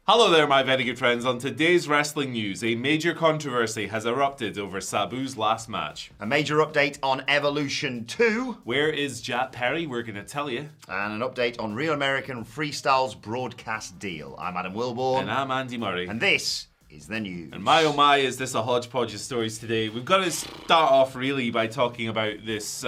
Hello there, my very good friends. On today's wrestling news, a major controversy has erupted over Sabu's last match. A major update on Evolution 2. Where is Jack Perry? We're going to tell you. And an update on Real American Freestyle's broadcast deal. I'm Adam Wilborn. And I'm Andy Murray. And this is the news. And my oh my, is this a hodgepodge of stories today. We've got to start off really by talking about this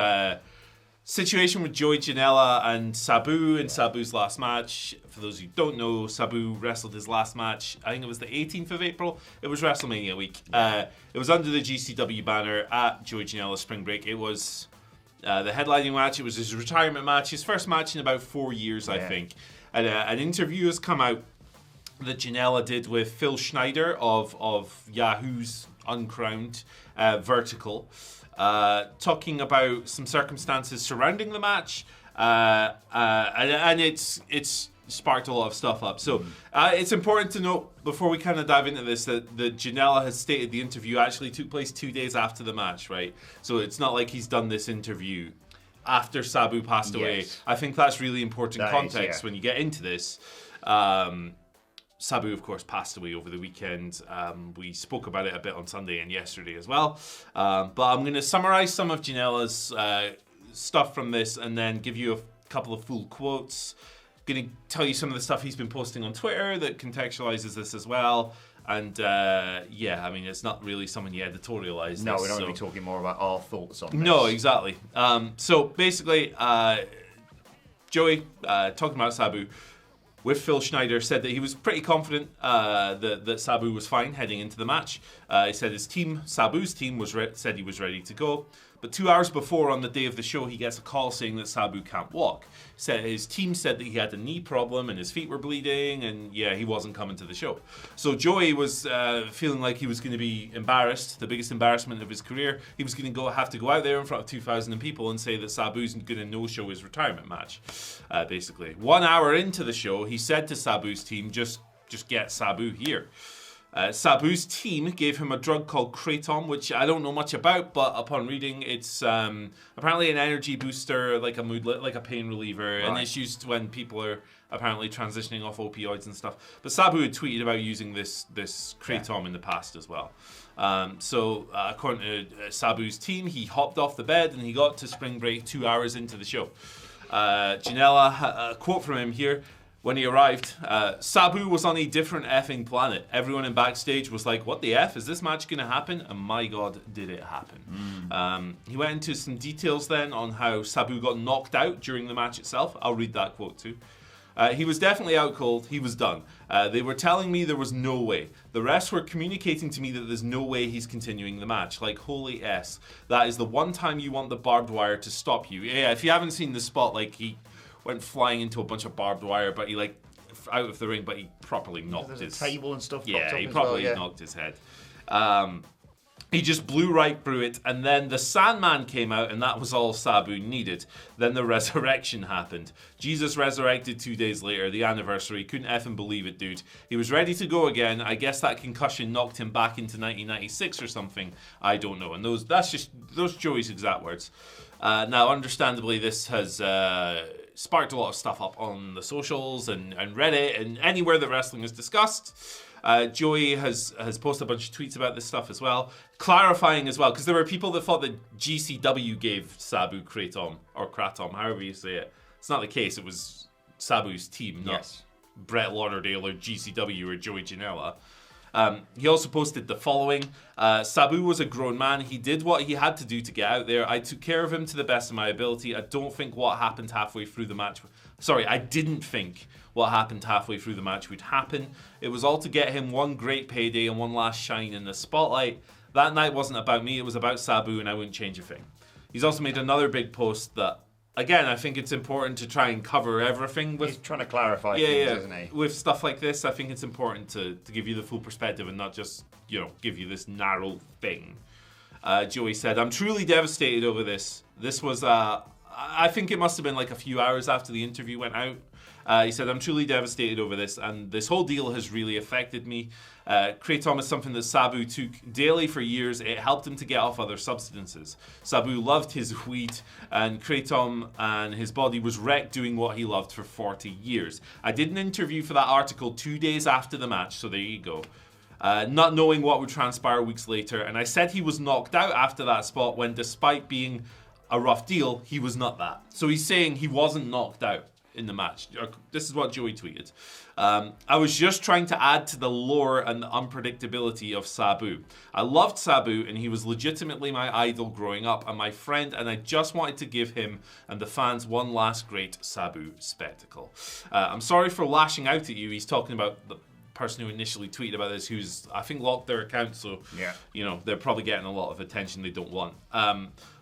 situation with Joey Janela and Sabu in Sabu's last match. For those who don't know, Sabu wrestled his last match, I think it was the 18th of April. It was WrestleMania week. It was under the GCW banner at Joey Janela's Spring Break. It was the headlining match. It was his retirement match, his first match in about 4 years, I think. And an interview has come out that Janela did with Phil Schneider of Yahoo's Uncrowned Vertical. Talking about some circumstances surrounding the match, and it's sparked a lot of stuff up. So it's important to note before we kind of dive into this that Janela has stated the interview actually took place 2 days after the match, right? So it's not like he's done this interview after Sabu passed away. I think that's really important context when you get into this. Sabu, of course, passed away over the weekend. We spoke about it a bit on Sunday and yesterday as well. But I'm going to summarize some of Janela's stuff from this and then give you a couple of full quotes. Going to tell you some of the stuff he's been posting on Twitter that contextualizes this as well. And I mean, it's not really something you editorialize. No, we're not going to be talking more about our thoughts on this. No, exactly. So basically, Joey, talking about Sabu, with Phil Schneider, said that he was pretty confident that Sabu was fine heading into the match. He said his team, Sabu's team, said he was ready to go. But 2 hours before, on the day of the show, he gets a call saying that Sabu can't walk. Said his team said that he had a knee problem and his feet were bleeding, and he wasn't coming to the show. So Joey was feeling like he was going to be embarrassed, the biggest embarrassment of his career. He was going to have to go out there in front of 2,000 people and say that Sabu's going to no-show his retirement match, basically. 1 hour into the show, he said to Sabu's team, just get Sabu here. Sabu's team gave him a drug called Kratom, which I don't know much about, but upon reading, it's apparently an energy booster, like a pain reliever, and it's used when people are apparently transitioning off opioids and stuff. But Sabu had tweeted about using this Kratom in the past as well. So according to Sabu's team, he hopped off the bed and he got to Spring Break 2 hours into the show. Janela, a quote from him here. When he arrived, Sabu was on a different effing planet. Everyone in backstage was like, what the F? Is this match going to happen? And my God, did it happen. He went into some details then on how Sabu got knocked out during the match itself. I'll read that quote too. He was definitely out cold. He was done. They were telling me there was no way. The refs were communicating to me that there's no way he's continuing the match. Like, holy S. That is the one time you want the barbed wire to stop you. Yeah, if you haven't seen the spot, like, he went flying into a bunch of barbed wire, but he out of the ring, but he properly knocked his table and stuff. Yeah, he probably knocked his head. He just blew right through it, and then the Sandman came out, and that was all Sabu needed. Then the resurrection happened. Jesus resurrected 2 days later, the anniversary. Couldn't effing believe it, dude. He was ready to go again. I guess that concussion knocked him back into 1996 or something. I don't know. And those Joey's exact words. Now, understandably, this has sparked a lot of stuff up on the socials and Reddit and anywhere that wrestling is discussed. Joey has posted a bunch of tweets about this stuff as well, clarifying as well, because there were people that thought that GCW gave Sabu Kratom, or Kratom, however you say it. It's not the case. It was Sabu's team, not Brett Lauderdale or GCW or Joey Janela. He also posted the following. Sabu was a grown man. He did what he had to do to get out there. I took care of him to the best of my ability. I didn't think what happened halfway through the match would happen. It was all to get him one great payday and one last shine in the spotlight. That night wasn't about me. It was about Sabu, and I wouldn't change a thing. He's also made another big post that, again, I think it's important to try and cover everything. He's trying to clarify things, isn't he? With stuff like this, I think it's important to give you the full perspective and not just, give you this narrow thing. Joey said, I'm truly devastated over this. This was, I think it must have been like a few hours after the interview went out. He said, I'm truly devastated over this, and this whole deal has really affected me. Kratom is something that Sabu took daily for years. It helped him to get off other substances. Sabu loved his weed, and Kratom and his body was wrecked doing what he loved for 40 years. I did an interview for that article 2 days after the match, so there you go. Not knowing what would transpire weeks later, and I said he was knocked out after that spot when, despite being a rough deal, he was not that. So he's saying he wasn't knocked out in the match. This is what Joey tweeted. I was just trying to add to the lore and the unpredictability of Sabu. I loved Sabu, and he was legitimately my idol growing up and my friend, and I just wanted to give him and the fans one last great Sabu spectacle. I'm sorry for lashing out at you. He's talking about the person who initially tweeted about this, who's, I think, locked their account, so they're probably getting a lot of attention they don't want.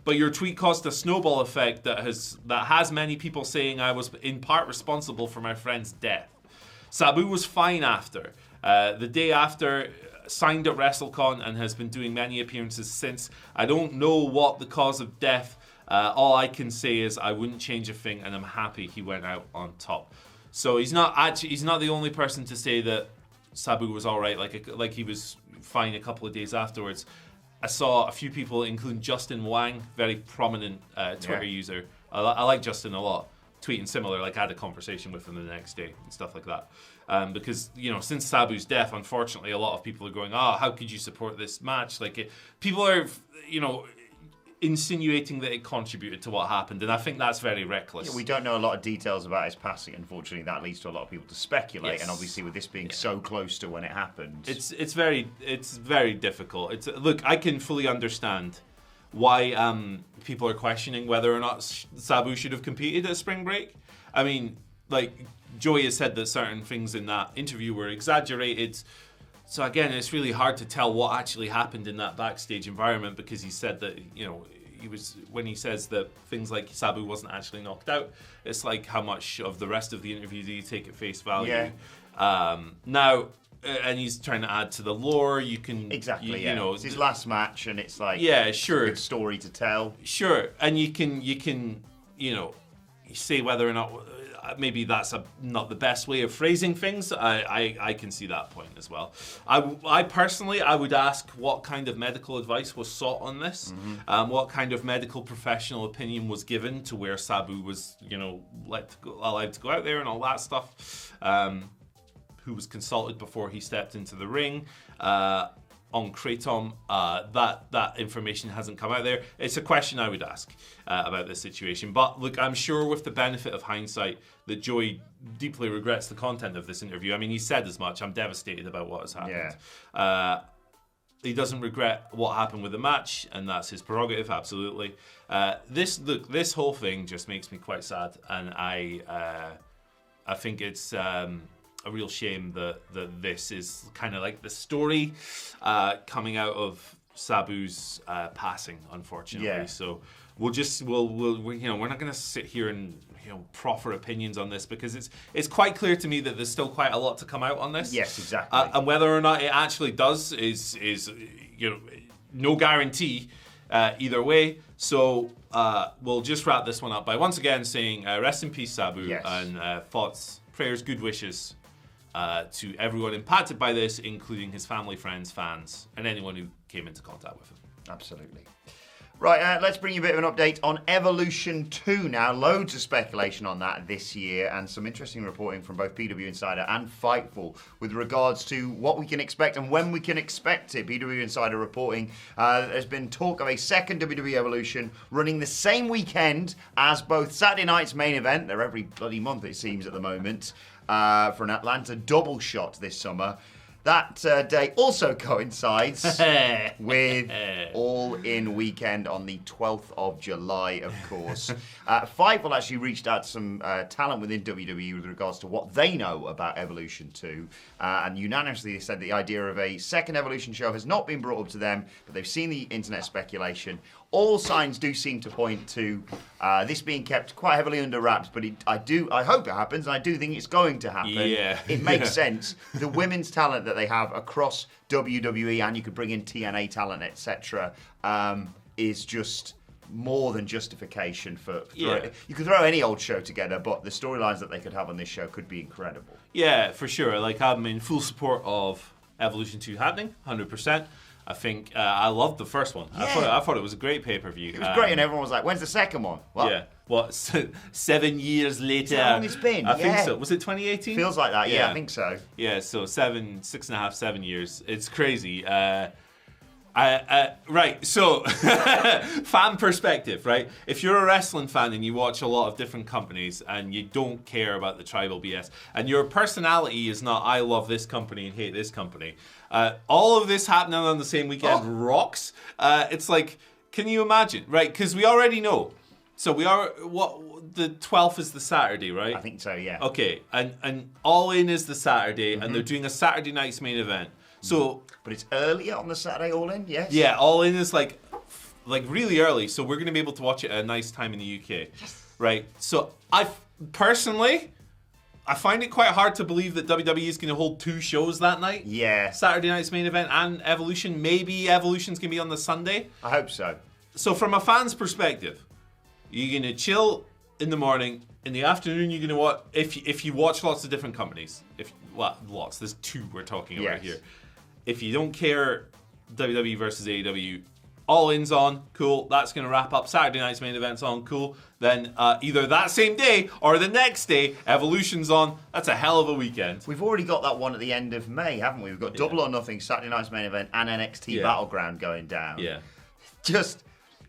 But your tweet caused a snowball effect that has many people saying I was in part responsible for my friend's death. Sabu was fine after. The day after, signed at WrestleCon and has been doing many appearances since. I don't know what the cause of death. All I can say is I wouldn't change a thing, and I'm happy he went out on top. So he's not the only person to say that Sabu was all right, like he was fine a couple of days afterwards. I saw a few people, including Justin Wang, very prominent Twitter user. I like Justin a lot, tweeting similar. Like I had a conversation with him the next day and stuff like that. Because since Sabu's death, unfortunately, a lot of people are going, how could you support this match? People are, insinuating that it contributed to what happened, and I think that's very reckless. We don't know a lot of details about his passing. Unfortunately, that leads to a lot of people to speculate, and obviously with this being so close to when it happened, it's very difficult. Look, I can fully understand why people are questioning whether or not Sabu should have competed at Spring Break. I mean, Joey has said that certain things in that interview were exaggerated. So again, it's really hard to tell what actually happened in that backstage environment, because he said that, when he says that things like Sabu wasn't actually knocked out, it's like how much of the rest of the interview do you take at face value? Yeah. Now, and he's trying to add to the lore. You can exactly, it's his last match, and it's like sure, a good story to tell. Sure, and you can say whether or not. Maybe that's not the best way of phrasing things. I can see that point as well. I personally, I would ask what kind of medical advice was sought on this. Mm-hmm. What kind of medical professional opinion was given to where Sabu was, allowed to go out there and all that stuff. Who was consulted before he stepped into the ring. On Kratom, that information hasn't come out there. It's a question I would ask about this situation. But look, I'm sure with the benefit of hindsight that Joey deeply regrets the content of this interview. I mean, he said as much. I'm devastated about what has happened. Yeah. He doesn't regret what happened with the match, and that's his prerogative, absolutely. This whole thing just makes me quite sad, and I think it's a real shame that this is kind of like the story coming out of Sabu's passing, unfortunately. Yeah. So we're not going to sit here and proffer opinions on this, because it's quite clear to me that there's still quite a lot to come out on this. Yes, exactly. And whether or not it actually does is no guarantee either way. So we'll just wrap this one up by once again saying rest in peace, Sabu, and thoughts, prayers, good wishes to everyone impacted by this, including his family, friends, fans, and anyone who came into contact with him. Absolutely. Right, let's bring you a bit of an update on Evolution 2 now. Loads of speculation on that this year, and some interesting reporting from both PW Insider and Fightful with regards to what we can expect and when we can expect it. PW Insider reporting there's been talk of a second WWE Evolution running the same weekend as both Saturday night's main event, they're every bloody month it seems at the moment, for an Atlanta double shot this summer. That day also coincides with All In Weekend on the 12th of July, of course. Fightful actually reached out to some talent within WWE with regards to what they know about Evolution 2, and unanimously said the idea of a second Evolution show has not been brought up to them, but they've seen the internet speculation. All signs do seem to point to this being kept quite heavily under wraps, but I hope it happens, and I do think it's going to happen. Yeah. It makes sense. The women's talent that they have across WWE, and you could bring in TNA talent, etc., is just more than justification for Yeah. You could throw any old show together, but the storylines that they could have on this show could be incredible. Yeah, for sure. Like, I'm in full support of Evolution 2 happening, 100%. I think I loved the first one. Yeah. I thought it was a great pay-per-view. It was great, and everyone was like, "When's the second one?" What? Yeah. What? 7 years later? Is that how long it's been? I think so. Was it 2018? Feels like that. Yeah, I think so. Yeah. So 6.5, 7 years. It's crazy. Right. So, fan perspective. Right. If you're a wrestling fan and you watch a lot of different companies and you don't care about the tribal BS, and your personality is not "I love this company and hate this company," all of this happening on the same weekend rocks. It's like, can you imagine? Right. Because we already know. So the 12th is the Saturday, right? I think so, yeah. Okay, and All In is the Saturday, and they're doing a Saturday night's main event. So, but it's earlier on the Saturday, All In, yes. Yeah, All In is like really early, so we're gonna be able to watch it at a nice time in the UK, right? So I find it quite hard to believe that WWE is gonna hold 2 shows that night. Yeah. Saturday night's main event and Evolution. Maybe Evolution's gonna be on the Sunday. I hope so. So from a fan's perspective, you're gonna chill in the morning. In the afternoon, you're gonna watch. If you watch lots of different companies, lots. There's 2 we're talking about here. If you don't care, WWE versus AEW, All In's on, cool. That's gonna wrap up Saturday night's main event's on, cool. Then either that same day or the next day, Evolution's on. That's a hell of a weekend. We've already got that one at the end of May, haven't we? We've got Double or Nothing, Saturday night's main event, and NXT Battleground going down. Yeah.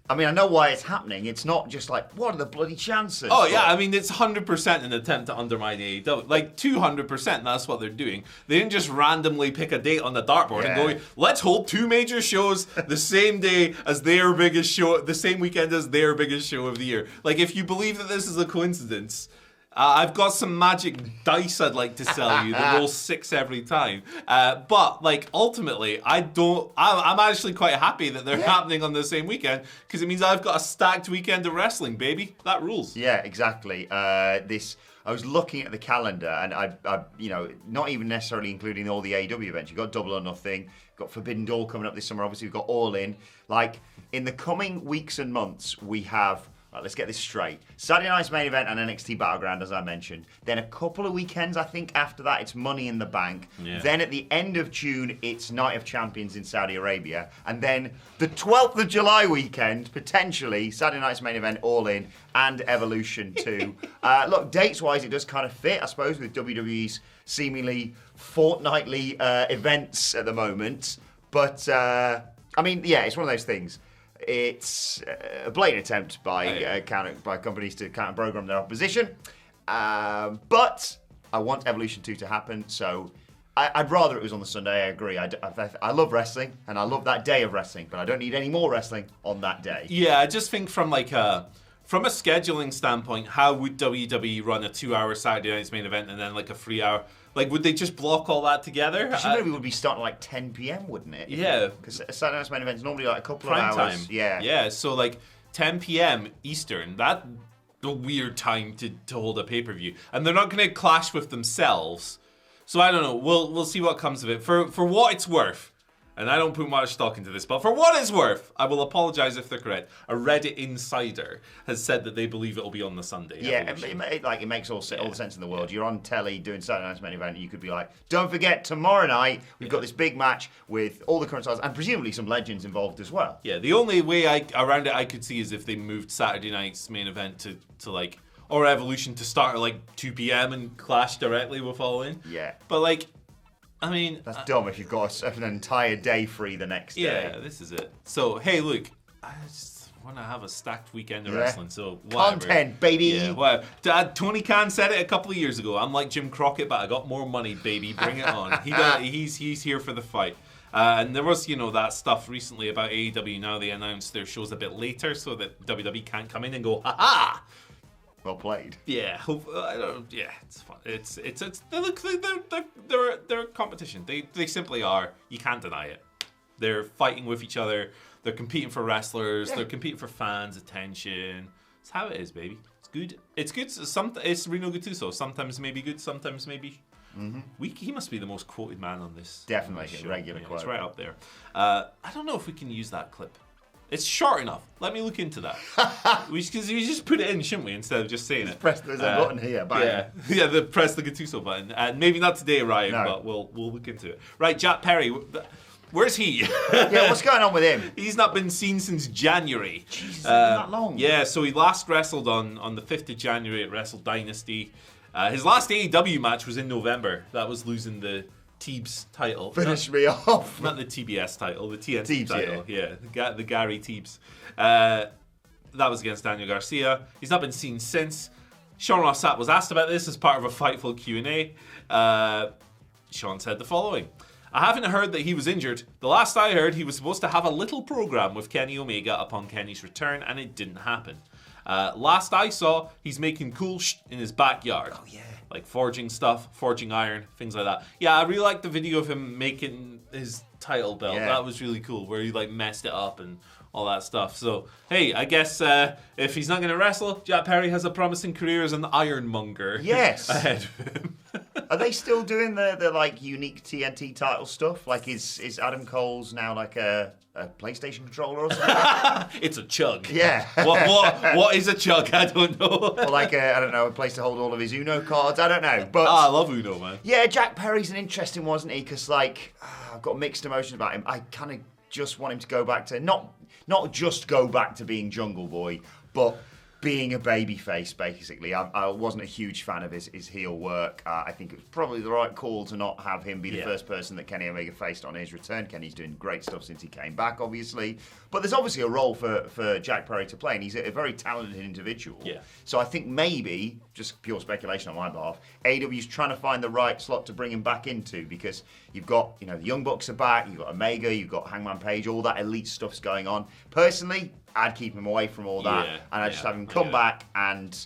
I mean, I know why it's happening. It's not just like, what are the bloody chances? Oh, yeah, I mean, it's 100% an attempt to undermine AEW. Like, 200%, that's what they're doing. They didn't just randomly pick a date on the dartboard and go, let's hold 2 major shows the same day as their biggest show, the same weekend as their biggest show of the year. Like, if you believe that this is a coincidence, I've got some magic dice I'd like to sell you that roll 6 every time. But, like, ultimately, I'm actually quite happy that they're happening on the same weekend because it means I've got a stacked weekend of wrestling, baby. That rules. Yeah, exactly. I was looking at the calendar and I not even necessarily including all the AEW events. You've got Double or Nothing, you've got Forbidden Door coming up this summer. Obviously, we've got All In. Like, in the coming weeks and months, we have... Right, let's get this straight. Saturday night's main event and NXT Battleground, as I mentioned. Then a couple of weekends, I think, after that, it's Money in the Bank. Yeah. Then at the end of June, it's Night of Champions in Saudi Arabia. And then the 12th of July weekend, potentially, Saturday night's main event, All In, and Evolution 2. Look, dates-wise, it does kind of fit, I suppose, with WWE's seemingly fortnightly events at the moment. But, I mean, yeah, it's one of those things. It's a blatant attempt by companies to counter-program their opposition. But I want Evolution 2 to happen, so I'd rather it was on the Sunday. I agree. I love wrestling, and I love that day of wrestling, but I don't need any more wrestling on that day. Yeah, I just think from a scheduling standpoint, how would WWE run a 2-hour Saturday night's main event and then like a 3-hour? Like, would they just block all that together? Presumably, it would be starting at like 10 p.m., wouldn't it? Yeah. Because Saturday night's main event is normally like a couple Prime of hours. Time. Yeah. Yeah, so like 10 p.m. Eastern, that's a weird time to hold a pay-per-view. And they're not going to clash with themselves. So I don't know. We'll see what comes of it. For what it's worth, and I don't put much stock into this, but for what it's worth, I will apologize if they're correct. A Reddit insider has said that they believe it'll be on the Sunday. Yeah, it makes all the sense in the world. You're on telly doing Saturday night's main event, and you could be like, don't forget, tomorrow night, we've got this big match with all the current stars, and presumably some legends involved as well. Yeah, the only way around it I could see is if they moved Saturday night's main event to like, or Evolution to start at like 2 p.m. and clash directly with All In. Yeah. But like, I mean... That's dumb if you've got an entire day free the next day. Yeah, this is it. So, hey, look, I just want to have a stacked weekend of wrestling, so whatever. Content, baby! Yeah, whatever. Tony Khan said it a couple of years ago. I'm like Jim Crockett, but I got more money, baby. Bring it on. He's here for the fight. And there was, that stuff recently about AEW. Now they announced their shows a bit later so that WWE can't come in and go, ha-ha! Well played. Yeah, it's fun. They're a competition. They simply are. You can't deny it. They're fighting with each other. They're competing for wrestlers. They're competing for fans' attention. It's how it is, baby. It's good. It's good. It's Reno Gattuso. Sometimes maybe good. Sometimes maybe. Mm-hmm. He must be the most quoted man on this. Definitely show. Regular quote. It's right up there. I don't know if we can use that clip. It's short enough. Let me look into that. Because we just put it in, shouldn't we, instead of just saying it? There's a button here. Yeah, the press the Gattuso button. And maybe not today, Ryan, No. but we'll look into it. Right, Jack Perry. Where's he? Yeah, what's going on with him? He's not been seen since January. Jesus, it's been that long. Yeah, so he last wrestled on the 5th of January at Wrestle Dynasty. His last AEW match was in November. That was losing the Teebs title. Finish me off. Not the TBS title, the TNT Teebs, title. Yeah, the Gary Teebs. That was against Daniel Garcia. He's not been seen since. Sean Ross Sapp was asked about this as part of a Fightful Q&A. Sean said the following. I haven't heard that he was injured. The last I heard, he was supposed to have a little program with Kenny Omega upon Kenny's return, and it didn't happen. Last I saw, he's making cool in his backyard. Oh, yeah. Like forging stuff, forging iron, things like that. Yeah, I really like the video of him making his title belt. Yeah. That was really cool, where he like messed it up and all that stuff. So, hey, I guess if he's not going to wrestle, Jack Perry has a promising career as an ironmonger. Yes. Ahead of him. Are they still doing the like unique TNT title stuff? Like is Adam Cole's now like a PlayStation controller or something? It's a chug. Yeah. What is a chug? I don't know. Or like I don't know, a place to hold all of his Uno cards. I don't know. But I love Uno, man. yeah, Jack Perry's an interesting one, wasn't he? Because like I've got mixed emotions about him. I kind of just want him to go back to not just go back to being Jungle Boy, but being a babyface, basically. I wasn't a huge fan of his heel work. I think it was probably the right call to not have him be the first person that Kenny Omega faced on his return. Kenny's doing great stuff since he came back, obviously. But there's obviously a role for Jack Perry to play, and he's a very talented individual. Yeah. So I think maybe, just pure speculation on my behalf, AEW's trying to find the right slot to bring him back into, because you've got, the Young Bucks are back, you've got Omega, you've got Hangman Page, all that elite stuff's going on. Personally, I'd keep him away from all that, and I'd just have him come back and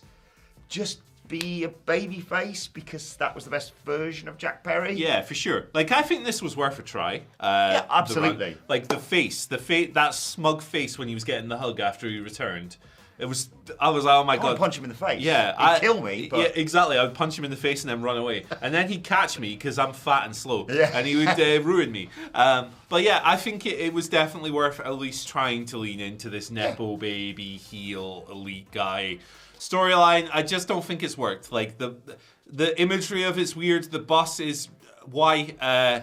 just be a baby face, because that was the best version of Jack Perry. Yeah, for sure. Like, I think this was worth a try. Yeah, absolutely. Like the face, that smug face when he was getting the hug after he returned. I was like, oh my God. I'd punch him in the face. Yeah. He'd kill me. But... Yeah, exactly. I would punch him in the face and then run away. And then he'd catch me because I'm fat and slow. Yeah. And he would ruin me. But yeah, I think it was definitely worth at least trying to lean into this Nepo baby, heel, elite guy storyline. I just don't think it's worked. Like, the imagery of it's weird. The boss is why...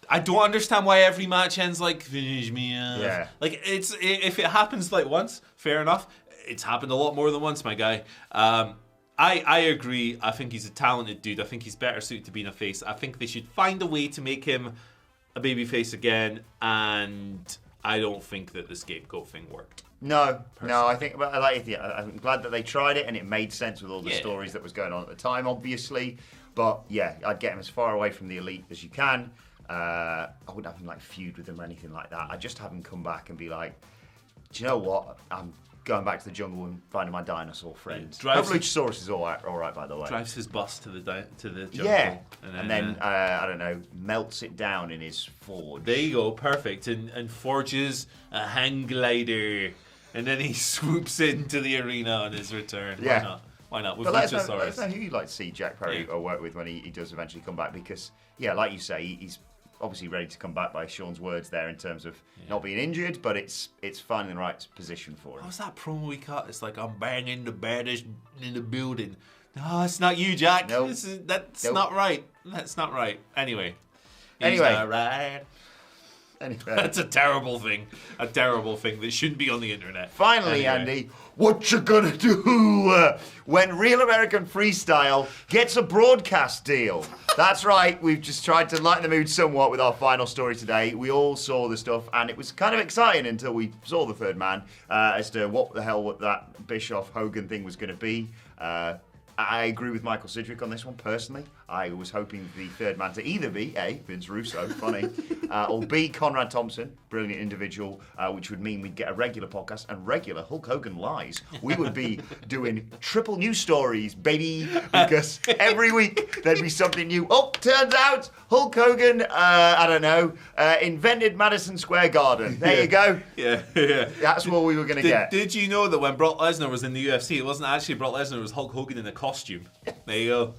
I don't understand why every match ends like, finish me off. Yeah. Like, if it happens like once, fair enough. It's happened a lot more than once, my guy. I agree. I think he's a talented dude. I think he's better suited to being a face. I think they should find a way to make him a baby face again, and I don't think that the scapegoat thing worked. No, I think I'm glad that they tried it, and it made sense with all the stories that was going on at the time, obviously. But yeah, I'd get him as far away from the elite as you can. I wouldn't have him like feud with them or anything like that. I'd just have him come back and be like, do you know what? I'm going back to the jungle and finding my dinosaur friends. Luchasaurus is all right, by the way. Drives his bus to the jungle. Yeah, and then I don't know, melts it down in his forge. There you go, perfect. And forges a hang glider, and then he swoops into the arena on his return. Yeah. Why not? With But let Luchasaurus. us know who you'd like to see Jack Perry work with when he does eventually come back, because, yeah, like you say, he's obviously ready to come back by Sean's words there in terms of not being injured, but it's finding the right position for him. What was that promo we cut? It's like, I'm banging the baddest in the building. No, it's not you, Jack. Nope. That's not right. That's not right. Anyway. Anyway. That's a terrible thing. A terrible thing that shouldn't be on the internet. Finally, Andy, what you gonna do when Real American Freestyle gets a broadcast deal? That's right, we've just tried to lighten the mood somewhat with our final story today. We all saw the stuff, and it was kind of exciting until we saw the third man as to what the hell that Bischoff Hogan thing was going to be. I agree with Michael Sidgwick on this one, personally. I was hoping the third man to either be A, Vince Russo, funny, or B, Conrad Thompson, brilliant individual, which would mean we'd get a regular podcast and regular Hulk Hogan lies. We would be doing triple news stories, baby, because every week there'd be something new. Oh, turns out Hulk Hogan, I don't know, invented Madison Square Garden. There you go. Yeah. That's what we were going to get. Did you know that when Brock Lesnar was in the UFC, it wasn't actually Brock Lesnar, it was Hulk Hogan in a costume? There you go.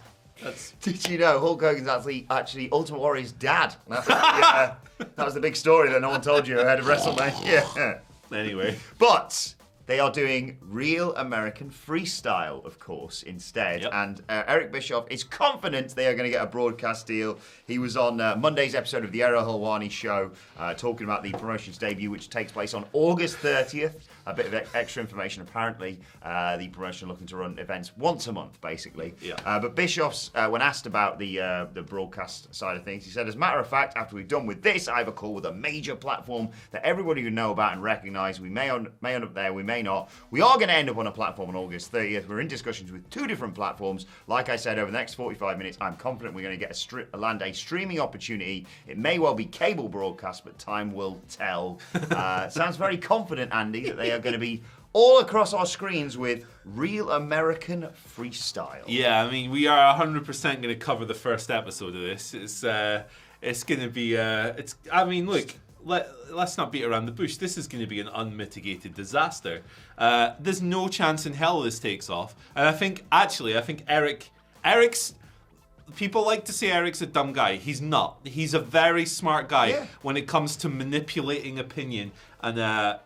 Did you know Hulk Hogan's actually Ultimate Warrior's dad? That was the big story that no one told you ahead of WrestleMania. Anyway. But they are doing real American freestyle, of course, instead. Yep. And Eric Bischoff is confident they are going to get a broadcast deal. He was on Monday's episode of the Errol Helwani Show talking about the promotion's debut, which takes place on August 30th. A bit of extra information. Apparently, the promotion looking to run events once a month, basically. Yeah. But Bischoff's, when asked about the broadcast side of things, he said, as a matter of fact, after we've done with this, I have a call with a major platform that everybody would know about and recognise. We may end up there, we may not. We are going to end up on a platform on August 30th. We're in discussions with 2 different platforms. Like I said, over the next 45 minutes, I'm confident we're going to get land a streaming opportunity. It may well be cable broadcast, but time will tell. Sounds very confident, Andy, that they are going to be all across our screens with real American freestyle. Yeah, I mean, we are 100% going to cover the first episode of this. It's going to be. I mean, look. Let's not beat around the bush. This is going to be an unmitigated disaster. There's no chance in hell this takes off. And I think Eric's. People like to say Eric's a dumb guy. He's not. He's a very smart guy when it comes to manipulating opinion. And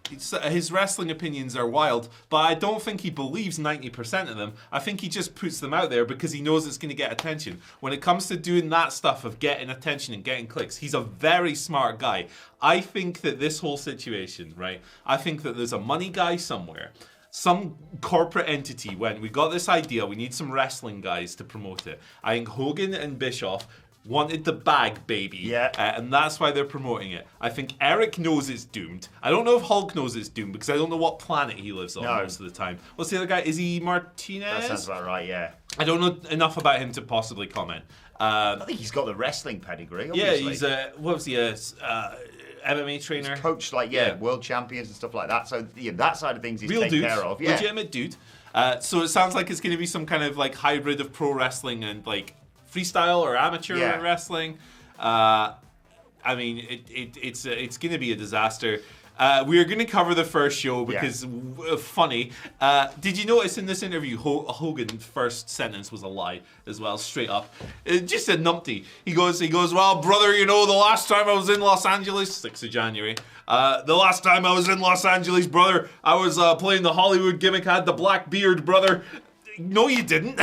his wrestling opinions are wild, but I don't think he believes 90% of them. I think he just puts them out there because he knows it's going to get attention. When it comes to doing that stuff of getting attention and getting clicks, he's a very smart guy. I think that this whole situation, right? I think that there's a money guy somewhere. Some corporate entity went, we got this idea, we need some wrestling guys to promote it. I think Hogan and Bischoff wanted the bag, baby. And that's why they're promoting it. I think Eric knows it's doomed. I don't know if Hulk knows it's doomed because I don't know what planet he lives on most of the time. What's the other guy? Is he Martinez? That sounds about right, yeah. I don't know enough about him to possibly comment. I think he's got the wrestling pedigree, obviously. Yeah, he's MMA trainer. He's coached world champions and stuff like that. So that side of things he's real taken dude, care of. Yeah. Legitimate dude. So it sounds like it's going to be some kind of like hybrid of pro wrestling and like freestyle or amateur wrestling. I mean, it's going to be a disaster. We are going to cover the first show because funny. Did you notice in this interview, Hogan's first sentence was a lie as well, straight up. Just a numpty. He goes, well, brother, the last time I was in Los Angeles, 6th of January, the last time I was in Los Angeles, brother, I was playing the Hollywood gimmick, I had the black beard, brother. No, you didn't.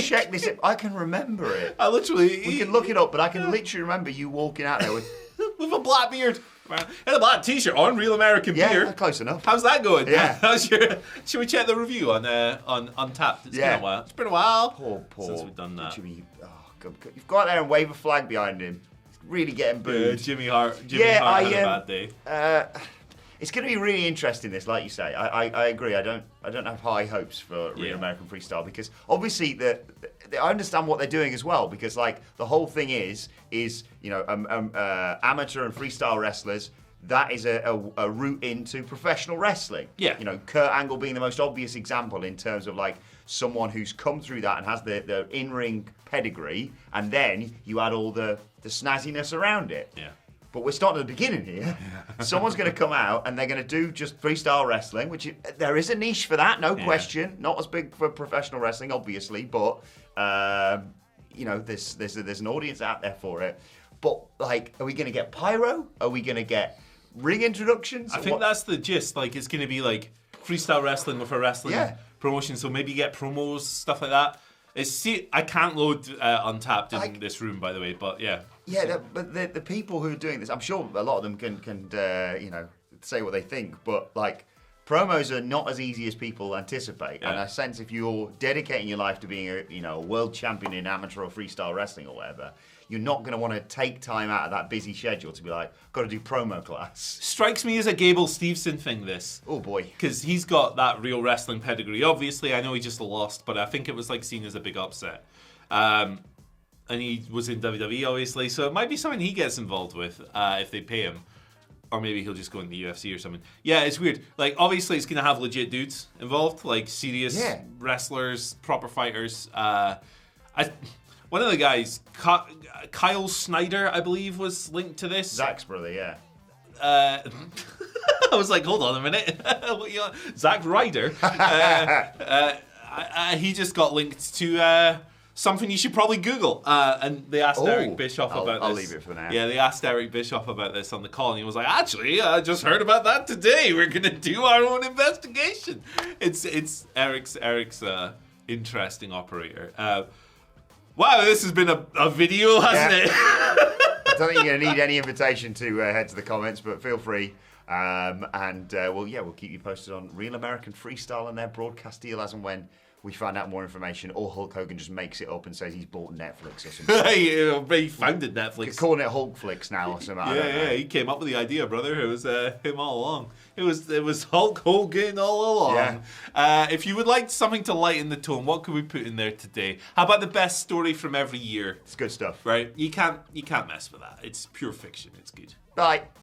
Check this. I can remember it. We can look it up, but I can literally remember you walking out there with a black beard and a black T-shirt on. Real American beer. Yeah, close enough. How's that going? Yeah. Should we check the review on Untapped? It's been a while. It's been a while Poor since we've done that. Jimmy, God. You've got there and wave a flag behind him. He's really getting booed. Jimmy Hart had a bad day. It's going to be really interesting, this, like you say. I agree. I don't have high hopes for Real American Freestyle because obviously I understand what they're doing as well because like the whole thing is amateur and freestyle wrestlers. That is a route into professional wrestling. Yeah. Kurt Angle being the most obvious example in terms of like someone who's come through that and has the in-ring pedigree, and then you add all the snazziness around it. Yeah. But we're starting at the beginning here. Someone's going to come out and they're going to do just freestyle wrestling, which there is a niche for that, no question. Not as big for professional wrestling, obviously, but there's an audience out there for it. But like, are we going to get pyro? Are we going to get ring introductions? I think that's the gist. Like, it's going to be like freestyle wrestling with a wrestling promotion. So maybe get promos, stuff like that. I can't load Untapped in this room, by the way, but yeah. Yeah, but the people who are doing this, I'm sure a lot of them can say what they think, but like promos are not as easy as people anticipate. Yeah. And I sense if you're dedicating your life to being a world champion in amateur or freestyle wrestling or whatever, you're not going to want to take time out of that busy schedule to be like, got to do promo class. Strikes me as a Gable Steveson thing, this. Oh, boy. Because he's got that real wrestling pedigree. Obviously, I know he just lost, but I think it was like seen as a big upset. And he was in WWE, obviously, so it might be something he gets involved with if they pay him. Or maybe he'll just go in the UFC or something. Yeah, it's weird. Like, obviously, it's going to have legit dudes involved, like serious wrestlers, proper fighters. One of the guys, Kyle Snyder, I believe, was linked to this. Zach's brother, yeah. I was like, hold on a minute. Zack Ryder. He just got linked to something you should probably Google. And they asked Eric Bischoff about this. I'll leave it for now. Yeah, they asked Eric Bischoff about this on the call, and he was like, actually, I just heard about that today. We're going to do our own investigation. It's Eric's interesting operator. Wow, this has been a video, hasn't it? I don't think you're going to need any invitation to head to the comments, but feel free. We'll keep you posted on Real American Freestyle and their broadcast deal as and when we find out more information, or Hulk Hogan just makes it up and says he's bought Netflix or something. He founded Netflix. He's calling it Hulkflix now or something. Yeah, he came up with the idea, brother. It was him all along. It was Hulk Hogan all along. Yeah. If you would like something to lighten the tone, what could we put in there today? How about the best story from every year? It's good stuff. Right? You can't mess with that. It's pure fiction. It's good. Bye.